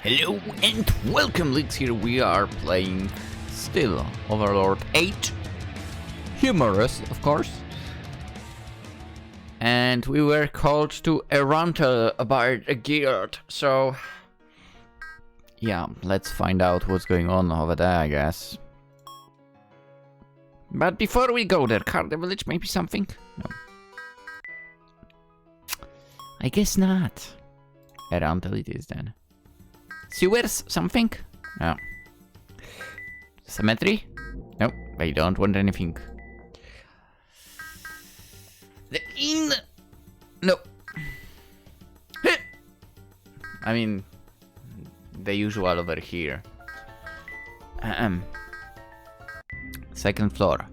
Hello and welcome, Lynx here. We are playing still Overlord H. Humorous, of course. And we were called to Yggdrasil about a guild, so yeah, let's find out what's going on over there, I guess. But before we go there, Carter Village, maybe something? No. I guess not. Yggdrasil it is then. Sewers, something? No. Cemetery? No, I don't want anything. The inn? No. I mean, the usual over here. Second floor.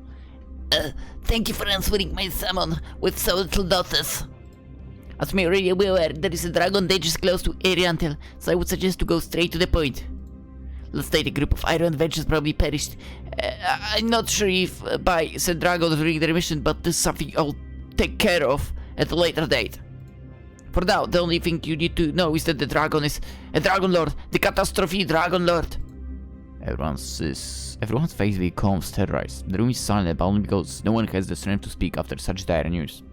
Thank you for answering my summon with so little notice. As may already aware, there is a dragon that is close to Yggdrasil, so I would suggest to go straight to the point. Last night a group of iron adventurers probably perished. I'm not sure if by said dragon during their mission, but this is something I'll take care of at a later date. For now, the only thing you need to know is that the dragon is a dragon lord, the catastrophe dragon lord. Everyone's face becomes terrorized. The room is silent, but only because no one has the strength to speak after such dire news.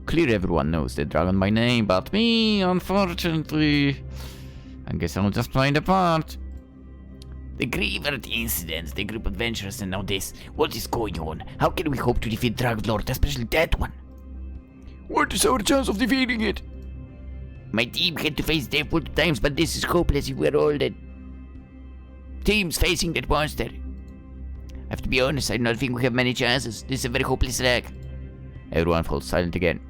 Clearly everyone knows the dragon by name, but me, unfortunately, I guess I'll just play the part. The Griever, the incident, the group adventurers, and now this. What is going on? How can we hope to defeat Dragon Lord, especially that one? What is our chance of defeating it? My team had to face death multiple times, but this is hopeless if we're all dead. Teams facing that monster. I have to be honest, I don't think we have many chances. This is a very hopeless wreck. Everyone falls silent again.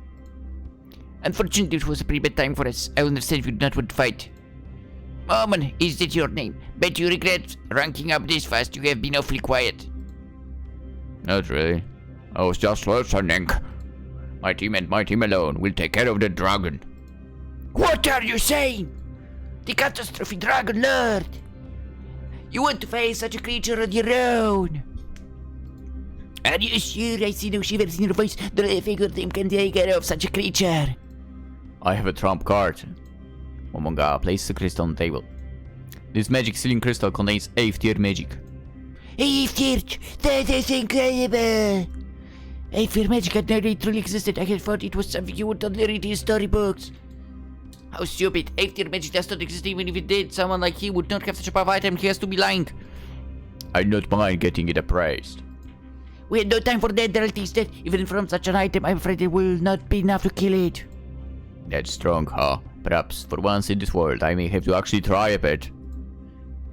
Unfortunately, it was a pretty bad time for us. I understand if you do not want to fight. Mormon, is that your name? Bet you regret ranking up this fast. You have been awfully quiet. Not really. I was just listening. My team and my team alone will take care of the dragon. What are you saying? The catastrophe dragon lord. You want to face such a creature on your own? Are you sure? I see no shivers in your voice. Do I figure team can take care of such a creature? I have a trump card. Momonga, place the crystal on the table. This magic sealing crystal contains 8th tier magic. 8th tier? That is incredible! 8th tier magic had never truly existed. I had thought it was something you would only read in storybooks. How stupid. 8th tier magic does not exist. Even if it did, someone like he would not have such a powerful item. He has to be lying. I don't mind getting it appraised. We had no time for that. There is that. Even from such an item, I'm afraid it will not be enough to kill it. That's strong, huh? Perhaps for once in this world I may have to actually try a bit.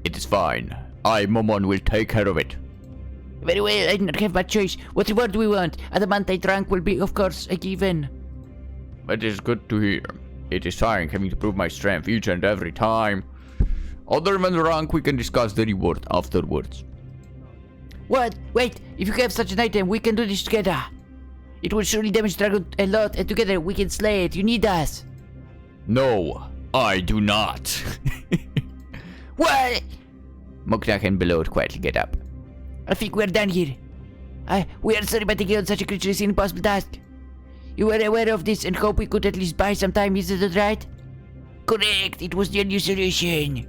It is fine. I, Momon, will take care of it. Very well, I do not have much choice. What reward do we want? Adamantite rank will be, of course, a given. That is good to hear. It is tiring having to prove my strength each and every time. Other than the rank, we can discuss the reward afterwards. What? Wait, if you have such an item, we can do this together. It will surely damage dragon a lot, and together we can slay it. You need us. No, I do not. What? Moknak and Belot quietly get up. I think we're done here. We are sorry, but taking on such a creature is an impossible task. You were aware of this and hope we could at least buy some time, is that right? Correct, it was the only solution.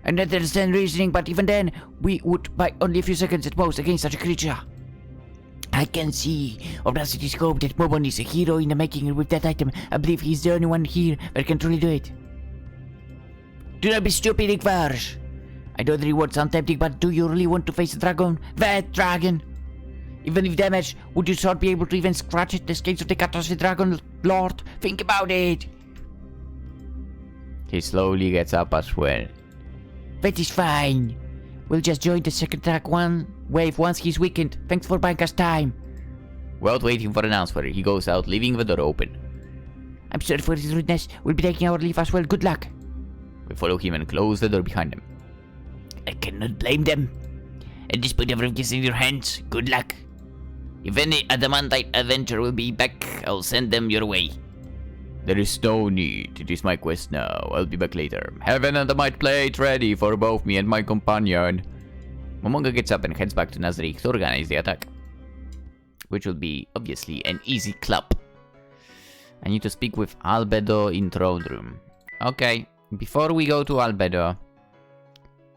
I don't understand reasoning, but even then, we would buy only a few seconds at most against such a creature. I can see. Audacity's hope that Momon is a hero in the making, and with that item, I believe he's the only one here that can truly do it. Do not be stupid, Igvarsh. I know the reward sounds tempting, but do you really want to face a dragon? That dragon? Even if damaged, would you not be able to even scratch at the scales of the catastrophe dragon lord? Think about it. He slowly gets up as well. That is fine. We'll just join the second wave once he's weakened. Thanks for buying us time. Without waiting for an answer, he goes out, leaving the door open. I'm sorry for his rudeness. We'll be taking our leave as well. Good luck. We follow him and close the door behind him. I cannot blame them. At this point, everything is in your hands. Good luck. If any adamantite adventure will be back, I'll send them your way. There is no need. It is my quest now. I'll be back later. Have an adamite plate ready for both me and my companion. Momonga gets up and heads back to Nazarick to organize the attack, which will be obviously an easy clap. I need to speak with Albedo in throne room. Okay, before we go to Albedo,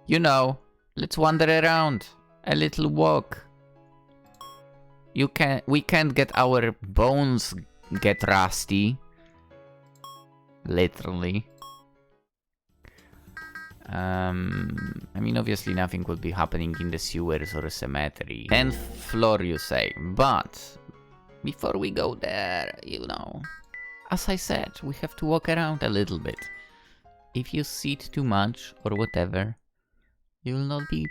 you know, let's wander around. A little walk. We can't get our bones get rusty. Literally. I mean, obviously nothing would be happening in the sewers or cemetery. 10th floor, you say, but before we go there, you know, as I said, we have to walk around a little bit. If you sit too much or whatever, you will not be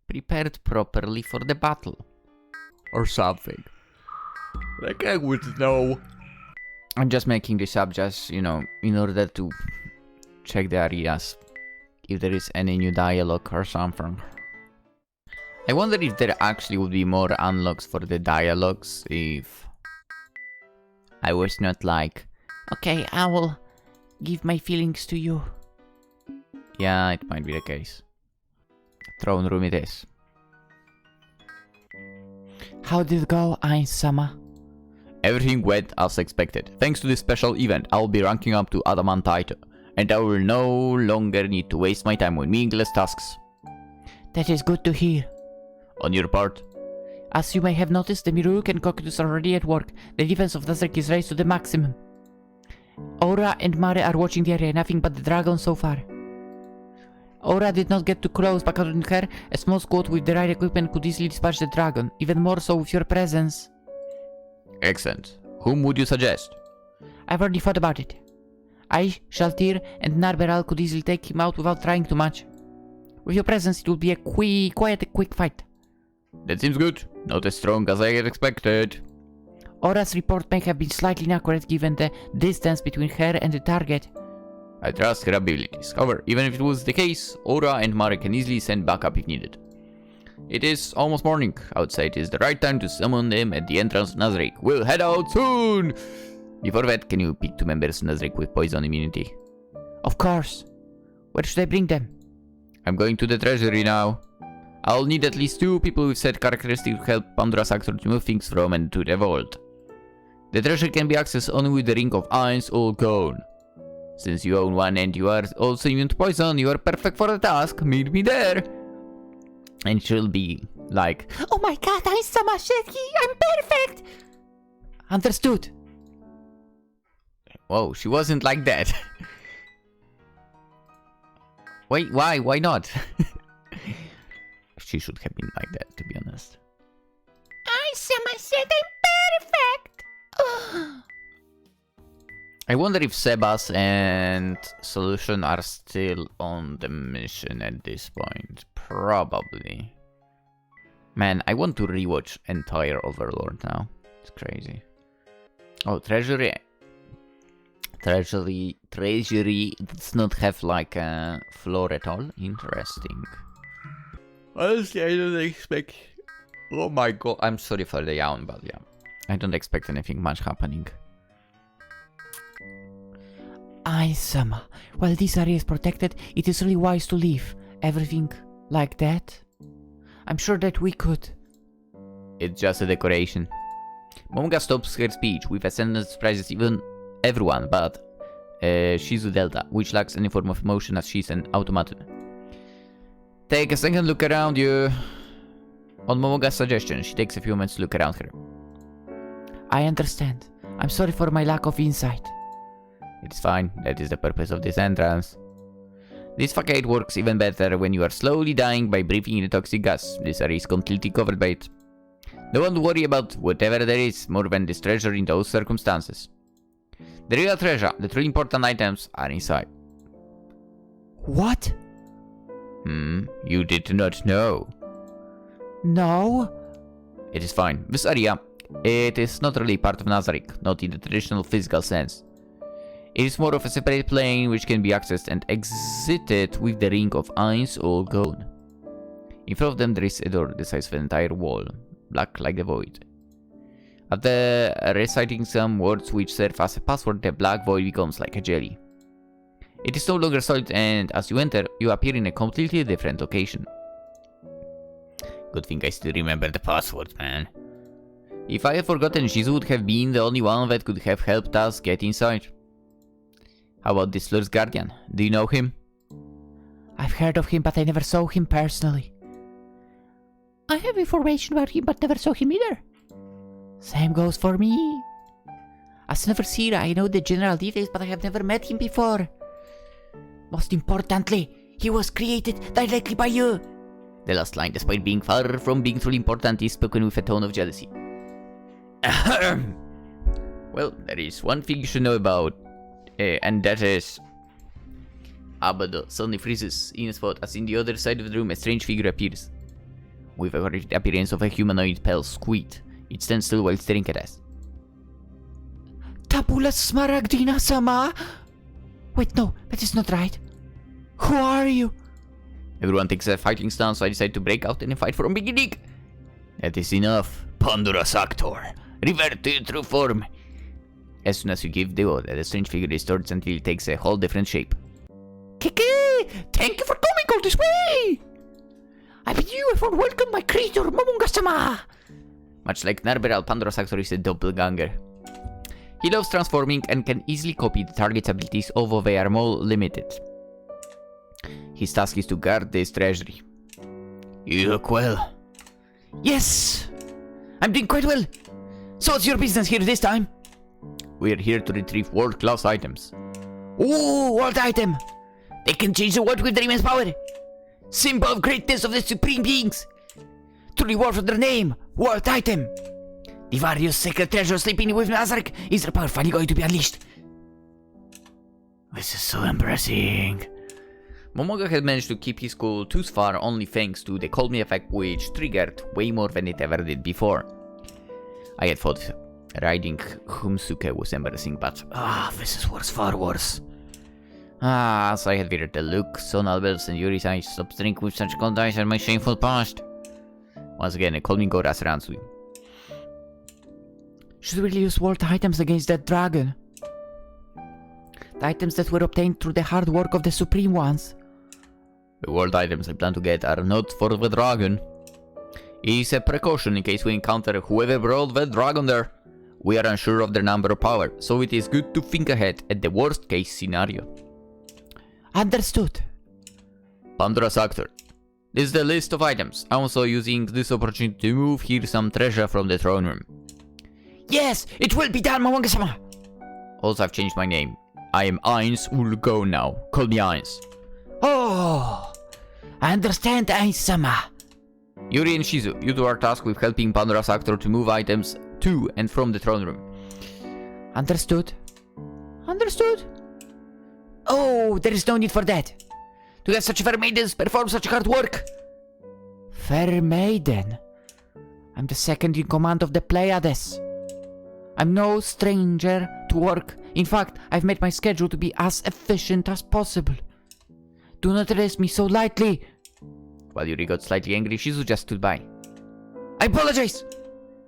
prepared properly for the battle. Or something. Like I would know. I'm just making this up just, you know, in order to check the areas. If there is any new dialogue or something. I wonder if there actually would be more unlocks for the dialogues if I was not like, okay, I will give my feelings to you. Yeah, it might be the case. Throne room it is. How did it go, Ainsama? Everything went as expected. Thanks to this special event, I'll be ranking up to Adamantite, and I will no longer need to waste my time on meaningless tasks. That is good to hear. On your part? As you may have noticed, the Miruruk and Cocytus are already at work. The defense of Nazareth is raised to the maximum. Aura and Mare are watching the area, nothing but the dragon so far. Aura did not get too close, but according to her, a small squad with the right equipment could easily dispatch the dragon, even more so with your presence. Excellent. Whom would you suggest? I've already thought about it. I, Shaltir, and Narberal could easily take him out without trying too much. With your presence, it will be a quick fight. That seems good. Not as strong as I had expected. Aura's report may have been slightly inaccurate given the distance between her and the target. I trust her abilities. However, even if it was the case, Aura and Mare can easily send backup if needed. It is almost morning. I would say it is the right time to summon them at the entrance to Nazarick. We'll head out soon! Before that, can you pick 2 members of Nazarick with poison immunity? Of course. Where should I bring them? I'm going to the treasury now. I'll need at least 2 people with set characteristics to help Pandora's actor to move things from and to the vault. The treasure can be accessed only with the Ring of Ice or Gone. Since you own one and you are also immune to poison, you are perfect for the task. Meet me there. And she'll be like, oh my god, I'm perfect! Understood. Whoa, she wasn't like that. Wait, why? Why not? She should have been like that, to be honest. I'm perfect! I wonder if Sebas and Solution are still on the mission at this point. Probably. Man, I want to rewatch entire Overlord now. It's crazy. Oh, Treasury does not have like a floor at all. Interesting. Honestly, I don't expect... Oh my god, I'm sorry for the yawn, but yeah. I don't expect anything much happening. Ainsama, while this area is protected, it is really wise to leave. Everything like that. I'm sure that we could. It's just a decoration. Momonga stops her speech with a sentence that surprises everyone but Shizu Delta, which lacks any form of emotion as she's an automaton. Take a second look around you. On Momonga's suggestion, she takes a few moments to look around her. I understand. I'm sorry for my lack of insight. It's fine, that is the purpose of this entrance. This facade works even better when you are slowly dying by breathing in the toxic gas. This area is completely covered by it. Don't worry about whatever there is more than this treasure in those circumstances. The real treasure, the truly important items, are inside. What? You did not know. No? It is fine. This area, it is not really part of Nazarick, not in the traditional physical sense. It is more of a separate plane which can be accessed and exited with the Ring of Ice or Gone. In front of them there is a door the size of an entire wall, black like the void. After reciting some words which serve as a password, the black void becomes like a jelly. It is no longer solid, and as you enter, you appear in a completely different location. Good thing I still remember the password, man. If I had forgotten, Shizu would have been the only one that could have helped us get inside. How about this Lord's Guardian? Do you know him? I've heard of him, but I never saw him personally. I have information about him, but never saw him either. Same goes for me. As an overseer, I know the general details, but I have never met him before. Most importantly, he was created directly by you. The last line, despite being far from being truly important, is spoken with a tone of jealousy. Well, there is one thing you should know about, and that is... Abado suddenly freezes in a spot as in the other side of the room a strange figure appears. With a horrific appearance of a humanoid pale squid, it stands still while staring at us. Tabula Smaragdina Sama? Wait, no, that is not right. Who are you? Everyone takes a fighting stance, so I decide to break out in a fight from beginning. That is enough, Pandora Actor. Revert to your true form. As soon as you give the order, the strange figure distorts until it takes a whole different shape. Kiki! Thank you for coming all this way! I bid you for welcome my creator, Momonga-sama! Much like Narberal, Pandora Actor is a doppelganger. He loves transforming and can easily copy the target's abilities, although they are more limited. His task is to guard this treasury. You look well. Yes! I'm doing quite well. So what's your business here this time? We're here to retrieve world-class items. Ooh, world item! They can change the world with their immense power. Symbol of greatness of the supreme beings. To reward for their name, world item. The various sacred treasures sleeping with Nazarek is their power finally going to be unleashed. This is so embarrassing. Momoga had managed to keep his cool thus far only thanks to the Call Me effect, which triggered way more than it ever did before. I had thought riding Humsuke was embarrassing, but this is worse, far worse. As I had feared, the look, Son Albert's and Yuri's eyes stopped staring with such cold eyes at my shameful past. Once again, a Call Me Goras runs me. Should we really use world items against that dragon? The items that were obtained through the hard work of the Supreme Ones. The world items I plan to get are not for the dragon. It is a precaution in case we encounter whoever brought the dragon there. We are unsure of their number or power, so it is good to think ahead at the worst case scenario. Understood. Pandora Actor. This is the list of items. I'm also using this opportunity to move here some treasure from the throne room. Yes, it will be done, Momonga-sama. Also, I've changed my name. I am Ainz Ulgo now. Call me Ainz. Oh, I understand, Ainz-sama. Yuri and Shizu, you two are tasked with helping Pandora Actor to move items to and from the throne room. Understood. Understood. Oh, there is no need for that. To have such fair maidens perform such hard work. Fair maiden? I'm the second in command of the Pleiades. I'm no stranger to work. In fact, I've made my schedule to be as efficient as possible. Do not arrest me so lightly. While Yuri got slightly angry, Shizu just stood by. I apologize.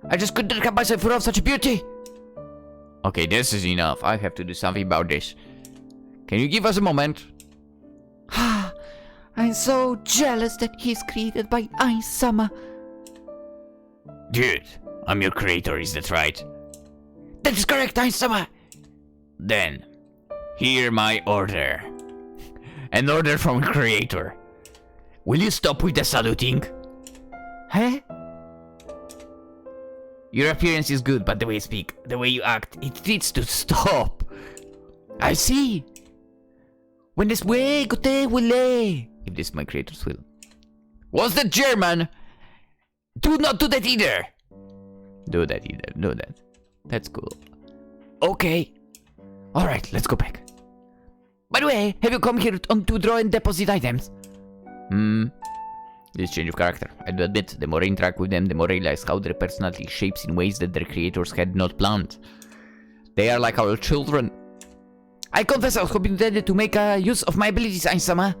I just couldn't help myself for such beauty. Okay, this is enough. I have to do something about this. Can you give us a moment? I'm so jealous that he's created by Ainz-sama. Dude, I'm your creator, is that right? That is correct, Ainz-sama. Then, hear my order. An order from a creator. Will you stop with the saluting? Huh? Your appearance is good, but the way you speak, the way you act, it needs to stop. I see. When this way, gote wile. If this is my creator's will. Was that German? Do not do that either. Do that either, do that. That's cool. Okay. Alright, let's go back. By the way, have you come here to draw and deposit items? This change of character. I do admit, the more I interact with them, the more I realize how their personality shapes in ways that their creators had not planned. They are like our children. I confess I was hoping to make use of my abilities, Ainz-sama.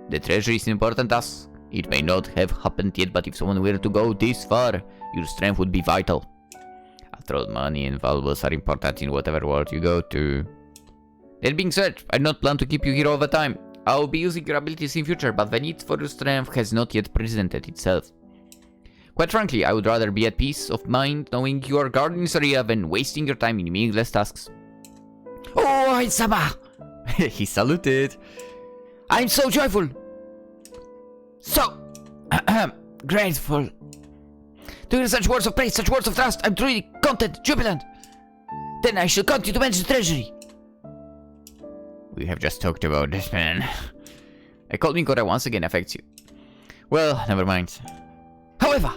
The treasure is an important task. It may not have happened yet, but if someone were to go this far, your strength would be vital. After all, money and valuables are important in whatever world you go to. That being said, I do not plan to keep you here all the time. I will be using your abilities in future, but the need for your strength has not yet presented itself. Quite frankly, I would rather be at peace of mind knowing you are guarding this area than wasting your time in meaningless tasks. Oh, Ainz-sama! He saluted. I'm so joyful. So grateful. To hear such words of praise, such words of trust, I'm truly content, jubilant. Then I shall continue to manage the treasury. We have just talked about this, man. A cold Gora once again affects you. Well, never mind. However,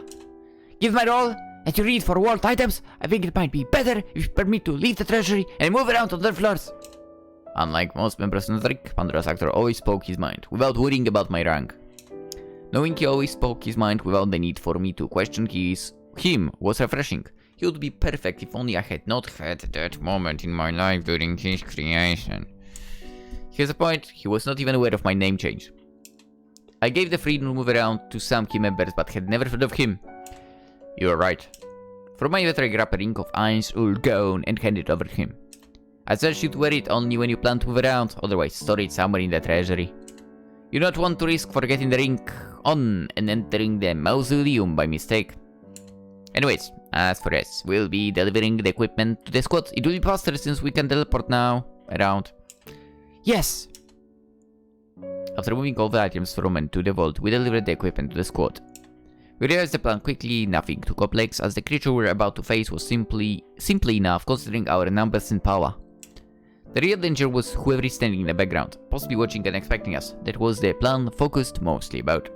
give my all and you read for world items, I think it might be better if you permit to leave the treasury and move around on their floors. Unlike most members of the trick, Pandora's actor always spoke his mind, without worrying about my rank. Knowing he always spoke his mind without the need for me to question him was refreshing. He would be perfect if only I had not had that moment in my life during his creation. Here's the point, he was not even aware of my name change. I gave the freedom to move around to some key members but had never heard of him. You are right. From my letter I grabbed a ring of ice or gown and handed it over to him. I said you'd wear it only when you plan to move around, otherwise store it somewhere in the treasury. You do not want to risk forgetting the ring on and entering the mausoleum by mistake. Anyways, as for us, we'll be delivering the equipment to the squad. It will be faster since we can teleport now around. Yes. After moving all the items from and to the vault, we delivered the equipment to the squad. We realized the plan quickly, nothing too complex, as the creature we were about to face was simply enough considering our numbers and power. The real danger was whoever is standing in the background, possibly watching and expecting us. That was the plan focused mostly about.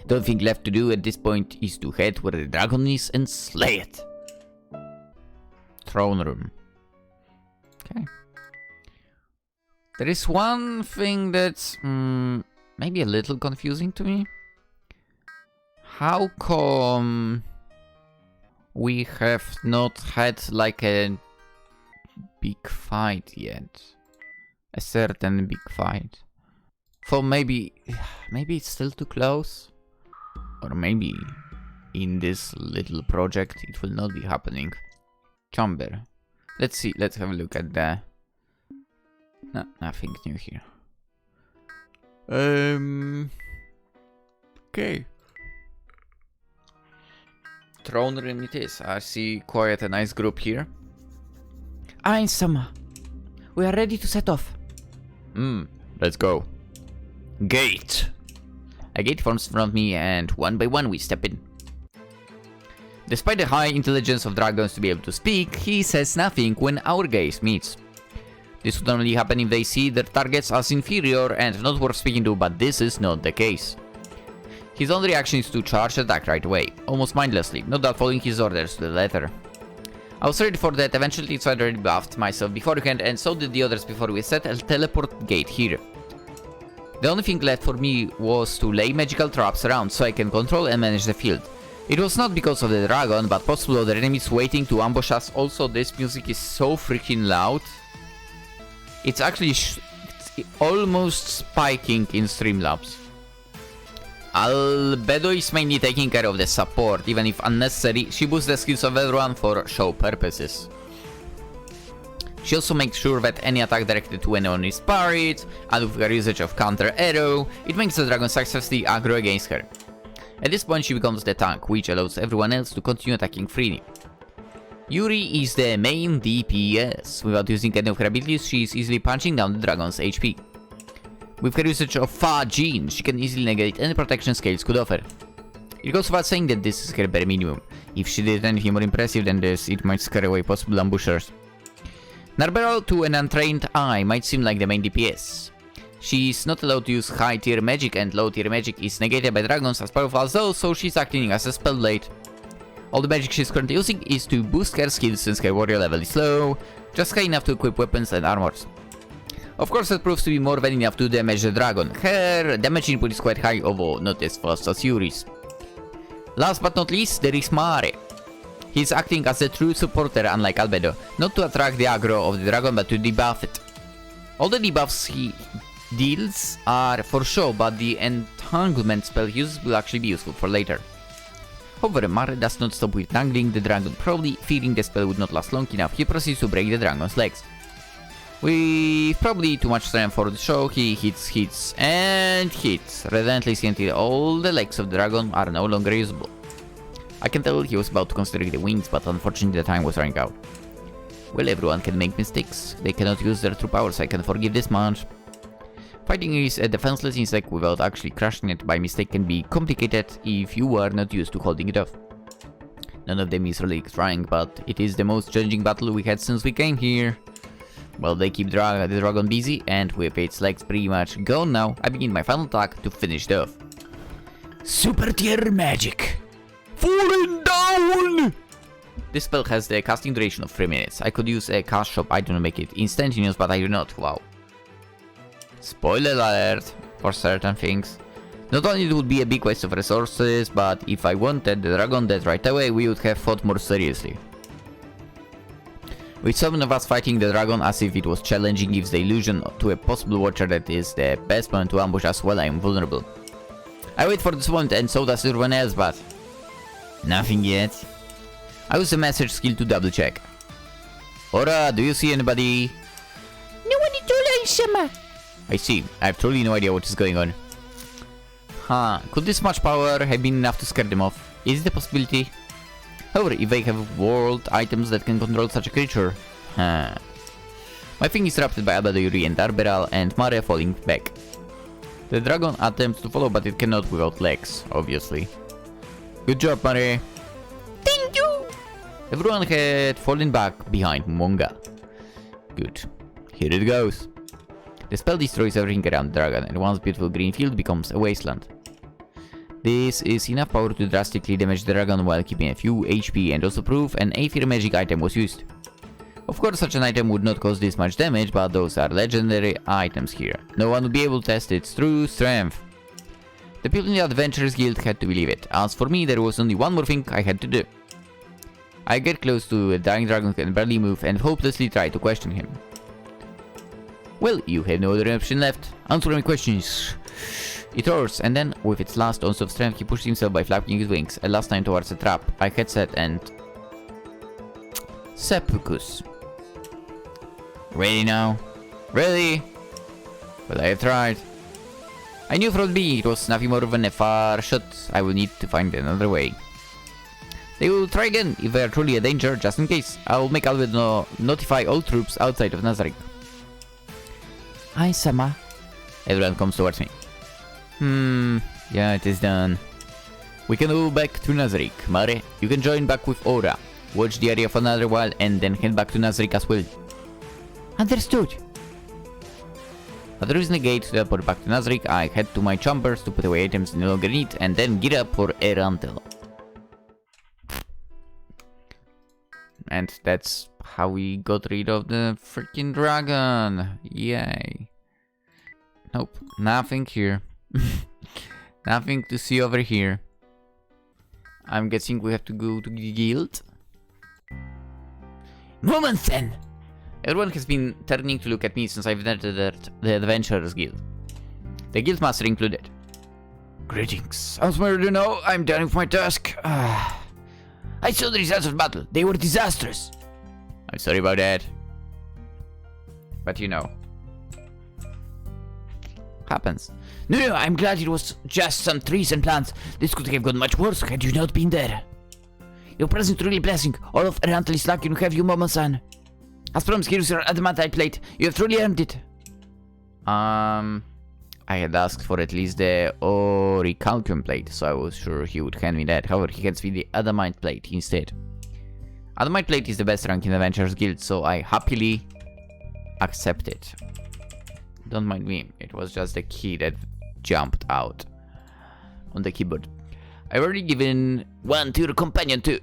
The only thing left to do at this point is to head where the dragon is and slay it. Throne room. Okay. There is one thing that's maybe a little confusing to me. How come we have not had like a big fight yet? A certain big fight. So maybe it's still too close? Or maybe in this little project it will not be happening. Chamber. Let's see, let's have a look at the... No, nothing new here. Okay. Throne room it is. I see quite a nice group here. Sama. We are ready to set off. Let's go. Gate. A gate forms in front of me and one by one we step in. Despite the high intelligence of dragons to be able to speak, he says nothing when our gaze meets. This would normally happen if they see their targets as inferior and not worth speaking to, but this is not the case. His only reaction is to charge attack right away, almost mindlessly, not that following his orders to the letter. I was ready for that eventually, so I already buffed myself beforehand, and so did the others before we set a teleport gate here. The only thing left for me was to lay magical traps around so I can control and manage the field. It was not because of the dragon, but possible other enemies waiting to ambush us. Also, this music is so freaking loud. It's actually almost spiking in Streamlabs. Albedo is mainly taking care of the support, even if unnecessary. She boosts the skills of everyone for show purposes. She also makes sure that any attack directed to anyone is parried, and with her usage of counter arrow, it makes the dragon successfully aggro against her. At this point she becomes the tank, which allows everyone else to continue attacking freely. Yuri is the main DPS. Without using any of her abilities, she is easily punching down the dragon's HP. With her usage of Fa Gene, she can easily negate any protection scales could offer. It goes without saying that this is her bare minimum. If she did anything more impressive than this, it might scare away possible ambushers. Narbero, to an untrained eye, might seem like the main DPS. She is not allowed to use high tier magic, and low tier magic is negated by dragons as powerful as those, so she's acting as a spell blade. All the magic she's currently using is to boost her skills since her warrior level is low, just high enough to equip weapons and armors. Of course that proves to be more than enough to damage the dragon. Her damage input is quite high, although not as fast as Yuri's. Last but not least, there is Mare. He's acting as a true supporter unlike Albedo, not to attract the aggro of the dragon but to debuff it. All the debuffs he deals are for show, but the entanglement spell he uses will actually be useful for later. However, Mare does not stop with tangling the dragon, probably fearing the spell would not last long enough. He proceeds to break the dragon's legs. With probably too much strength for the show, he hits, relentlessly until all the legs of the dragon are no longer usable. I can tell he was about to consider the wings, but unfortunately the time was running out. Well, everyone can make mistakes. They cannot use their true powers, I can forgive this much. Fighting is a defenseless insect without actually crushing it by mistake can be complicated if you are not used to holding it off. None of them is really trying, but it is the most challenging battle we had since we came here. Well, they keep the dragon busy, and with its legs pretty much gone now, I begin my final attack to finish it off. Super tier magic. Falling down! This spell has the casting duration of 3 minutes. I could use a cast shop item to make it instantaneous, but I do not. Wow. Spoiler alert for certain things. Not only it would be a big waste of resources, but if I wanted the dragon dead right away, we would have fought more seriously. With some of us fighting the dragon as if it was challenging gives the illusion to a possible watcher that is the best moment to ambush us while I am vulnerable. I wait for this moment and so does everyone else, but nothing yet. I use the message skill to double check. Ora, do you see anybody? No one at all, Sama. I see. I have truly no idea what is going on. Huh, could this much power have been enough to scare them off? Is it a possibility? However, if they have world items that can control such a creature... Huh. My thing is disrupted by Abba Yuri and Arberal and Mare falling back. The dragon attempts to follow, but it cannot without legs, obviously. Good job, Mare. Thank you. Everyone had fallen back behind Monga. Good. Here it goes. The spell destroys everything around the dragon, and once beautiful green field becomes a wasteland. This is enough power to drastically damage the dragon while keeping a few HP and also prove an Aether magic item was used. Of course, such an item would not cause this much damage, but those are legendary items here. No one would be able to test its true strength. The people in the Adventurers Guild had to believe it. As for me, there was only one more thing I had to do. I get close to a dying dragon who can barely move and hopelessly try to question him. Well, you have no other option left. Answer my questions. It roars, and then, with its last ounce of strength, he pushed himself by flapping his wings, a last time towards the trap I had set and... Seppukus. Ready now? Ready? Well, I have tried. I knew from me it was nothing more than a far shot. I will need to find another way. They will try again if they are truly a danger, just in case. I will make Albedo notify all troops outside of Nazarick. Hi, Sama. Everyone comes towards me. Yeah, it is done. We can go back to Nazarick. Mare, you can join back with Aura. Watch the area for another while and then head back to Nazarick as well. Understood. After using the gate to teleport back to Nazarick, I head to my chambers to put away items I no longer need and then gear up for a rental. And that's how we got rid of the freaking dragon. Yay. Nope, nothing here. Nothing to see over here. I'm guessing we have to go to the guild. Moment then. Everyone has been turning to look at me since I've entered the Adventurers Guild. The guildmaster included. Greetings. As far as you know, I'm done with my task. I saw the results of the battle. They were disastrous. I'm sorry about that. But you know. Happens. No, I'm glad it was just some trees and plants. This could have gone much worse had you not been there. Your presence truly a blessing. All of Erantal is lucky to have you, Momo-san. As promised, here's your adamantite plate. You have truly earned it. I had asked for at least the Orichalcum plate, so I was sure he would hand me that. However, he hands me the Adamite plate instead. Adamite plate is the best rank in the Adventurers Guild, so I happily accept it. Don't mind me, it was just the key that jumped out on the keyboard. I've already given one to your companion too.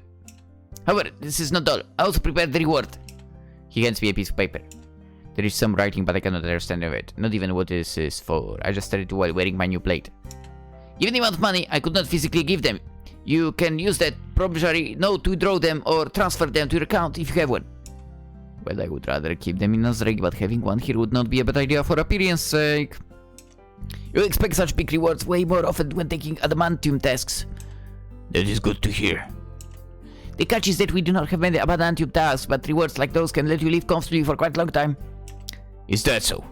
However, this is not all. I also prepared the reward. He hands me a piece of paper. There is some writing, but I cannot understand of it. Not even what this is for. I just started while wearing my new plate. Given the amount of money, I could not physically give them. You can use that promissory note to withdraw them or transfer them to your account if you have one. Well, I would rather keep them in Nazarick, but having one here would not be a bad idea for appearance sake. You expect such big rewards way more often when taking adamantium tasks. That is good to hear. The catch is that we do not have many adamantium tasks, but rewards like those can let you live comfortably for quite a long time. Is that so?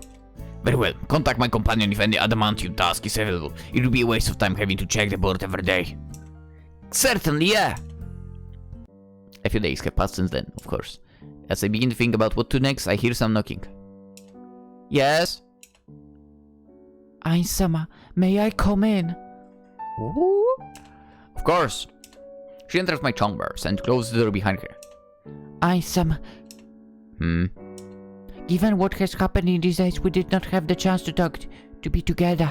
Very well, contact my companion if any adamantium task is available. It will be a waste of time having to check the board every day. Certainly, yeah. A few days have passed since then, of course. As I begin to think about what to next, I hear some knocking. Yes? Ainsama, may I come in? Ooh. Of course. She enters my chambers and closes the door behind her. Ainsama. Given what has happened in these days, we did not have the chance to talk, to be together.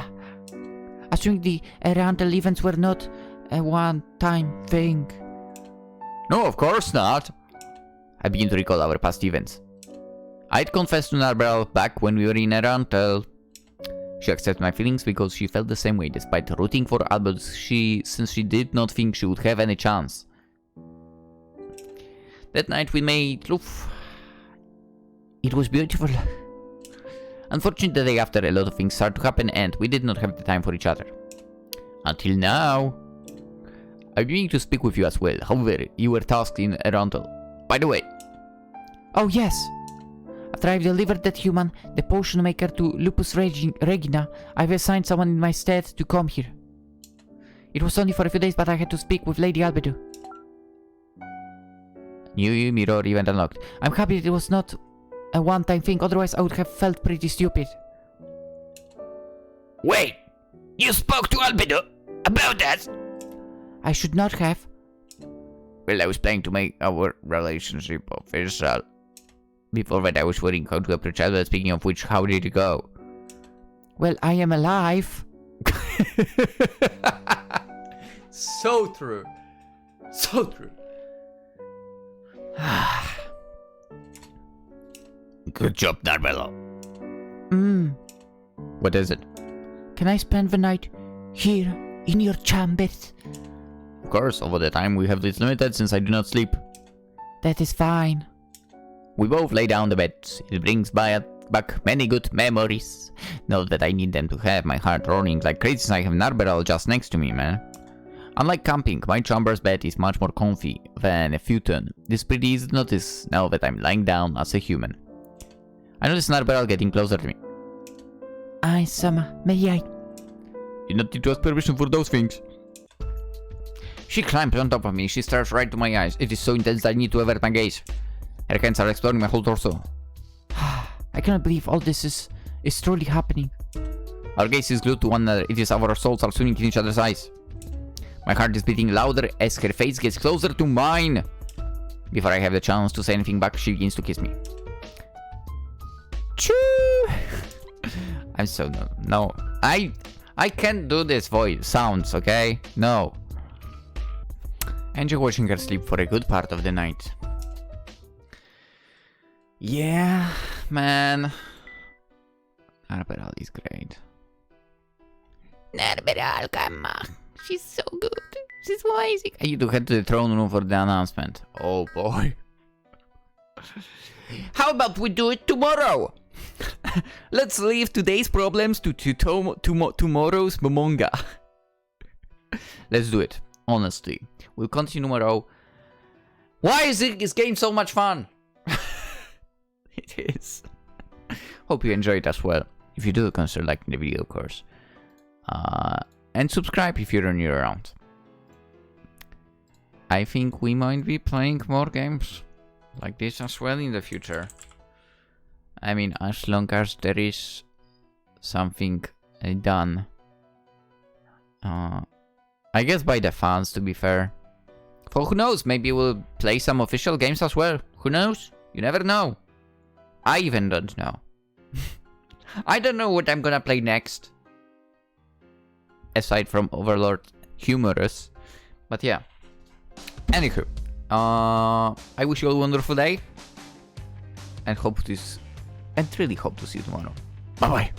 Assuming the Oriental events were not a one-time thing. No, of course not. I begin to recall our past events. I'd confessed to Narbel back when we were in Oriental. She accepted my feelings because she felt the same way, despite rooting for Albert since she did not think she would have any chance. That night we made love. It was beautiful. Unfortunately, the day after, a lot of things started to happen and we did not have the time for each other. Until now. I'm beginning to speak with you as well. However, you were tasked in Oriental. By the way. Oh yes. After I've delivered that human, the potion maker, to Lupus Regina, I've assigned someone in my stead to come here. It was only for a few days, but I had to speak with Lady Albedo. New mirror event unlocked. I'm happy that it was not a one-time thing, otherwise I would have felt pretty stupid. Wait! You spoke to Albedo about that? I should not have. Well, I was planning to make our relationship official. Before that, I was worrying how to approach Albert. Speaking of which, how did it go? Well, I am alive. So true. So true. Good job, Narbello. What is it? Can I spend the night here in your chambers? Of course, over the time we have this limited since I do not sleep. That is fine. We both lay down the beds. It brings back many good memories. Not that I need them to have my heart roaring like crazy since I have Narberal just next to me, man. Unlike camping, my chamber's bed is much more comfy than a futon. This is pretty easy to notice now that I'm lying down as a human. I notice Narberal getting closer to me. Ainsama, may I? Did not need to ask permission for those things. She climbs on top of me. She stares right to my eyes. It is so intense that I need to avert my gaze. Her hands are exploring my whole torso. I cannot believe all this is truly happening. Our gaze is glued to one another. It is our souls are swimming in each other's eyes. My heart is beating louder as her face gets closer to mine. Before I have the chance to say anything back, she begins to kiss me. Choo! I'm so no. I can't do this voice sounds, okay? No. I enjoy watching her sleep for a good part of the night. Yeah, man. Narberal is great. Narberal, come on. She's so good. She's amazing. I need to head to the throne room for the announcement. Oh boy. How about we do it tomorrow? Let's leave today's problems to tomorrow's manga. Let's do it. Honestly. We'll continue tomorrow. Why is this game so much fun? It is. Hope you enjoyed as well. If you do, consider liking the video, of course. And subscribe if you're new around. I think we might be playing more games like this as well in the future. I mean, as long as there is something done. I guess by the fans, to be fair. For who knows, maybe we'll play some official games as well. Who knows? You never know. I even don't know. I don't know what I'm gonna play next. Aside from Overlord Humorous. But yeah. Anywho. I wish you all a wonderful day. And really hope to see you tomorrow. Bye bye.